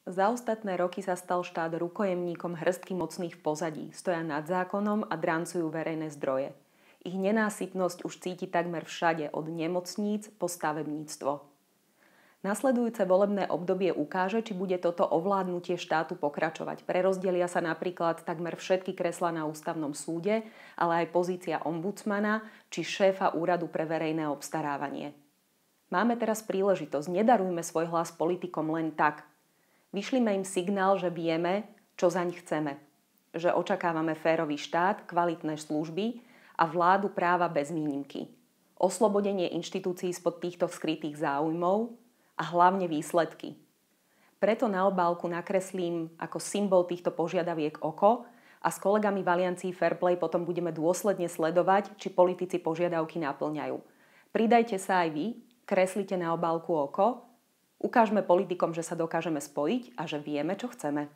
Za ostatné roky sa stal štát rukojemníkom hrstky mocných v pozadí, stoja nad zákonom a drancujú verejné zdroje. Ich nenásytnosť už cíti takmer všade, od nemocníc po stavebníctvo. Nasledujúce volebné obdobie ukáže, či bude toto ovládnutie štátu pokračovať. Prerozdelia sa napríklad takmer všetky kreslá na ústavnom súde, ale aj pozícia ombudsmana či šéfa úradu pre verejné obstarávanie. Máme teraz príležitosť, nedarujme svoj hlas politikom len tak. Vyšlime im signál, že vieme, čo zaň chceme. Že očakávame férový štát, kvalitné služby a vládu práva bez výnimky. Oslobodenie inštitúcií spod týchto skrytých záujmov a hlavne výsledky. Preto na obálku nakreslím ako symbol týchto požiadaviek oko a s kolegami v Aliancii Fairplay potom budeme dôsledne sledovať, či politici požiadavky naplňajú. Pridajte sa aj vy, kreslite na obálku oko, ukážme politikom, že sa dokážeme spojiť a že vieme, čo chceme.